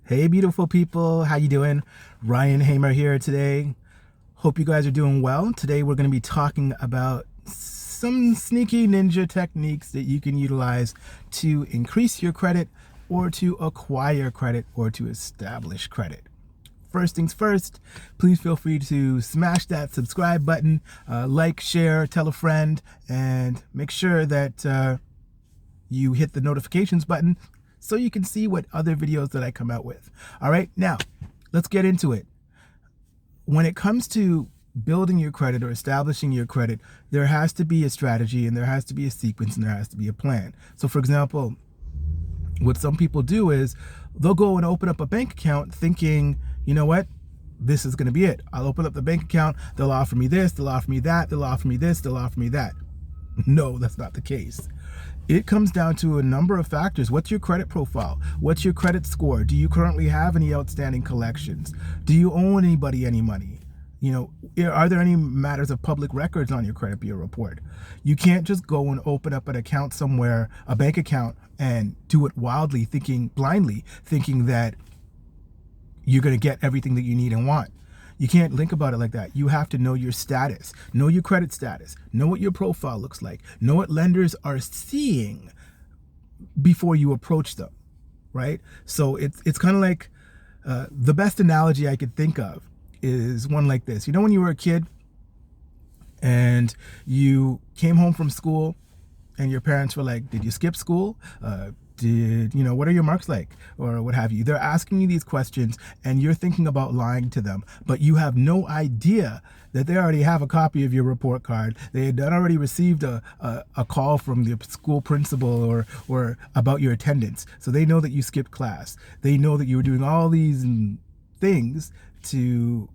Hey, beautiful people. How you doing? Ryan Hamer here today. Hope you guys are doing well. Today we're going to be talking about some sneaky ninja techniques that you can utilize to increase your credit or to acquire credit or to establish credit. First things first, please feel free to smash that subscribe button, like, share, tell a friend, and make sure that you hit the notifications button so you can see what other videos that I come out with. All right, now let's get into it. When it comes to building your credit or establishing your credit, there has to be a strategy and there has to be a sequence and there has to be a plan. So for example, what some people do is they'll go and open up a bank account thinking, you know what, this is going to be it. I'll open up the bank account. They'll offer me this, they'll offer me that, they'll offer me this, they'll offer me that. No, that's not the case. It comes down to a number of factors. What's your credit profile? What's your credit score? Do you currently have any outstanding collections? Do you owe anybody any money? You know, are there any matters of public records on your credit bureau report? You can't just go and open up an account somewhere, a bank account, and do it wildly, blindly thinking that you're going to get everything that you need and want. You can't think about it like that. You have to know your status, know your credit status, know what your profile looks like, know what lenders are seeing before you approach them, right? So it's kind of like the best analogy I could think of is one like this. You know, when you were a kid and you came home from school and your parents were like, did you skip school? What are your marks like? Or what have you? They're asking you these questions and you're thinking about lying to them, but you have no idea that they already have a copy of your report card. They had already received a call from the school principal or about your attendance. So they know that you skipped class. They know that you were doing all these things to,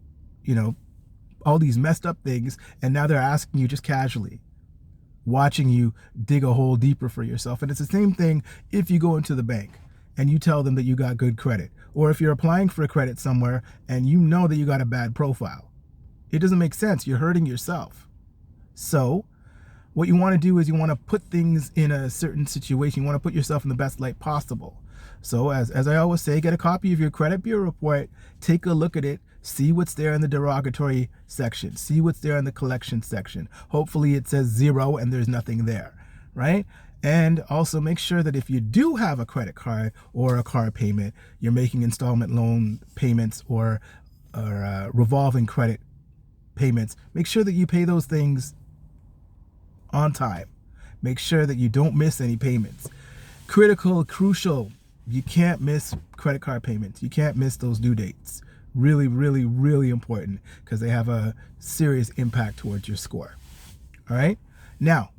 all these messed up things. And now they're asking you just casually, watching you dig a hole deeper for yourself. And it's the same thing if you go into the bank and you tell them that you got good credit, or if you're applying for a credit somewhere and you know that you got a bad profile. It doesn't make sense. You're hurting yourself. So what you want to do is you want to put things in a certain situation. You want to put yourself in the best light possible. So as I always say, get a copy of your credit bureau report, take a look at it, see what's there in the derogatory section, see what's there in the collection section. Hopefully it says 0 and there's nothing there, right? And also make sure that if you do have a credit card or a car payment, you're making installment loan payments or revolving credit payments, make sure that you pay those things on time. Make sure that you don't miss any payments. Crucial, you can't miss credit card payments. You can't miss those due dates. Really, really, really important because they have a serious impact towards your score. All right. Now,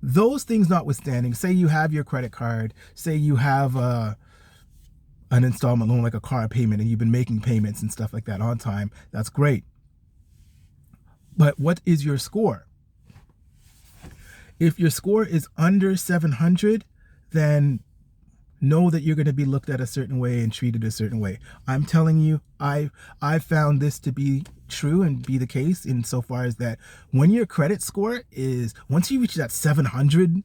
those things notwithstanding, say you have your credit card, say you have an installment loan like a car payment and you've been making payments and stuff like that on time. That's great. But what is your score? If your score is under 700, then know that you're going to be looked at a certain way and treated a certain way. I'm telling you, I found this to be true and be the case insofar as that when your credit score is, once you reach that 700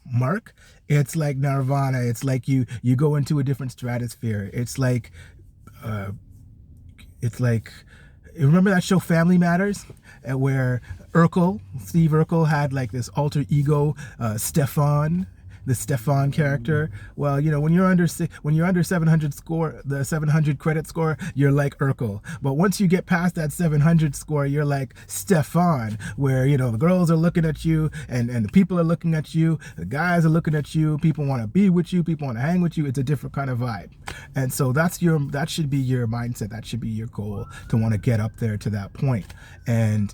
mark, it's like nirvana. It's like you go into a different stratosphere. It's like remember that show Family Matters, where Steve Urkel had like this alter ego, Stefan, the Stefan character. Well, when you're under 700 score, the 700 credit score, you're like Urkel. But once you get past that 700 score, you're like Stefan, where the girls are looking at you and the people are looking at you, the guys are looking at you, people want to be with you, people want to hang with you. It's a different kind of vibe. And so that should be your mindset. That should be your goal, to want to get up there to that point. And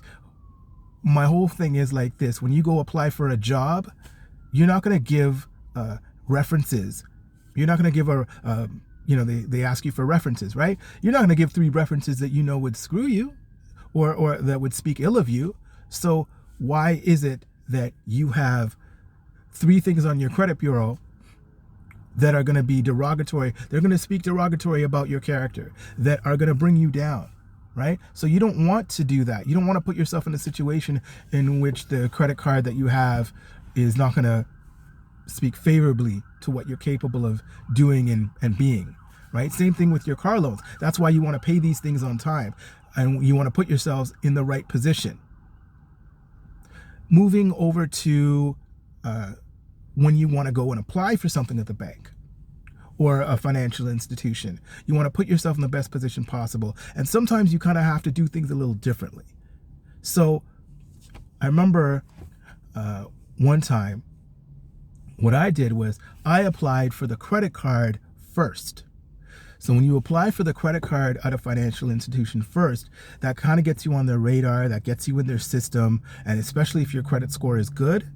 my whole thing is like this: when you go apply for a job, you're not going to give references. You're not going to give they ask you for references, right? You're not going to give 3 references that would screw you or that would speak ill of you. So why is it that you have 3 things on your credit bureau that are going to be derogatory? They're going to speak derogatory about your character, that are going to bring you down, right? So you don't want to do that. You don't want to put yourself in a situation in which the credit card that you have is not going to speak favorably to what you're capable of doing and being, right? Same thing with your car loans. That's why you want to pay these things on time, and you want to put yourselves in the right position. Moving over to when you want to go and apply for something at the bank or a financial institution, you want to put yourself in the best position possible. And sometimes you kind of have to do things a little differently. So I remember one time what I did was I applied for the credit card first. So when you apply for the credit card at a financial institution first, that kind of gets you on their radar, that gets you in their system. And especially if your credit score is good,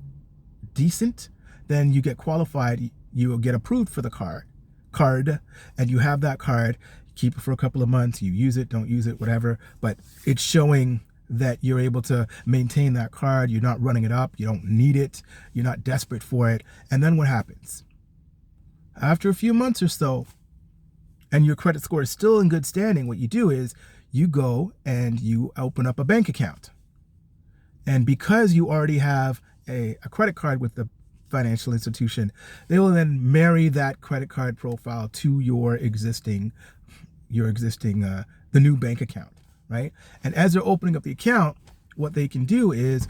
decent, then you get qualified, you will get approved for the card, and you have that card, keep it for a couple of months, you use it, don't use it, whatever, but it's showing that you're able to maintain that card, you're not running it up, you don't need it, you're not desperate for it. And then what happens? After a few months or so, and your credit score is still in good standing, what you do is you go and you open up a bank account. And because you already have a credit card with the financial institution, they will then marry that credit card profile to your existing the new bank account, right? And as they're opening up the account, what they can do is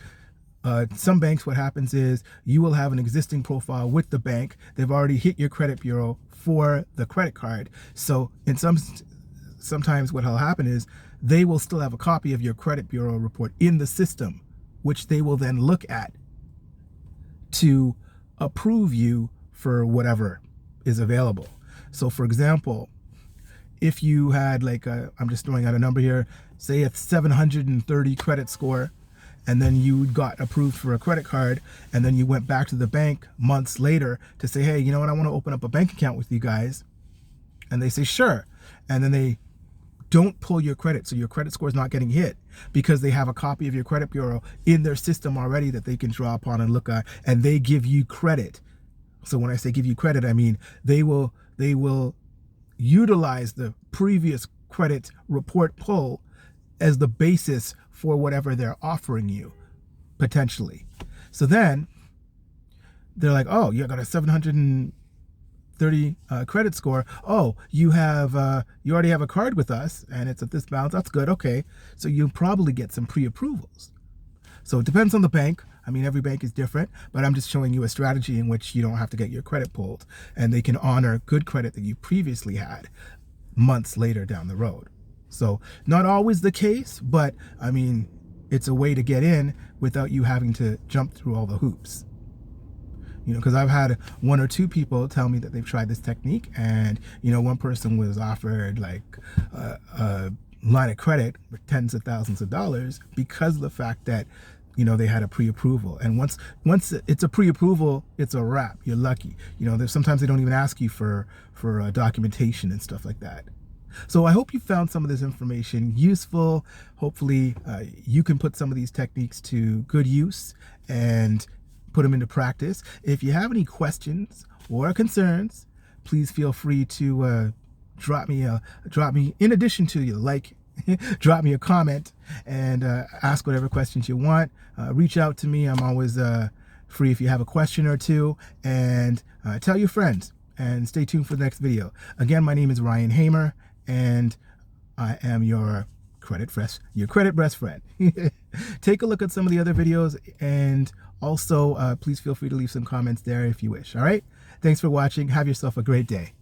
some banks, what happens is you will have an existing profile with the bank. They've already hit your credit bureau for the credit card. So in sometimes what will happen is they will still have a copy of your credit bureau report in the system, which they will then look at to approve you for whatever is available. So for example, if you had I'm just throwing out a number here, say a 730 credit score, and then you got approved for a credit card, and then you went back to the bank months later to say, hey, you know what, I want to open up a bank account with you guys. And they say, sure. And then they don't pull your credit. So your credit score is not getting hit because they have a copy of your credit bureau in their system already that they can draw upon and look at, and they give you credit. So when I say give you credit, I mean they will utilize the previous credit report pull as the basis for whatever they're offering you, potentially. So then they're like, oh, you got a 730 credit score. Oh, you already have a card with us and it's at this balance. That's good. Okay. So you'll probably get some pre-approvals. So it depends on the bank. I mean, every bank is different, but I'm just showing you a strategy in which you don't have to get your credit pulled, and they can honor good credit that you previously had months later down the road. So not always the case, but I mean, it's a way to get in without you having to jump through all the hoops. You know, because I've had one or two people tell me that they've tried this technique, and, you know, one person was offered like a line of credit for tens of thousands of dollars because of the fact that, you know, they had a pre-approval. And once it's a pre-approval, it's a wrap. You're lucky. You know, sometimes they don't even ask you for documentation and stuff like that. So I hope you found some of this information useful. Hopefully you can put some of these techniques to good use and put them into practice. If you have any questions or concerns, please feel free to drop me in addition to your drop me a comment and ask whatever questions you want. Reach out to me. I'm always free if you have a question or two, and tell your friends, and stay tuned for the next video. Again, my name is Ryan Hamer, and I am your credit best friend. Take a look at some of the other videos, and also please feel free to leave some comments there if you wish. All right. Thanks for watching. Have yourself a great day.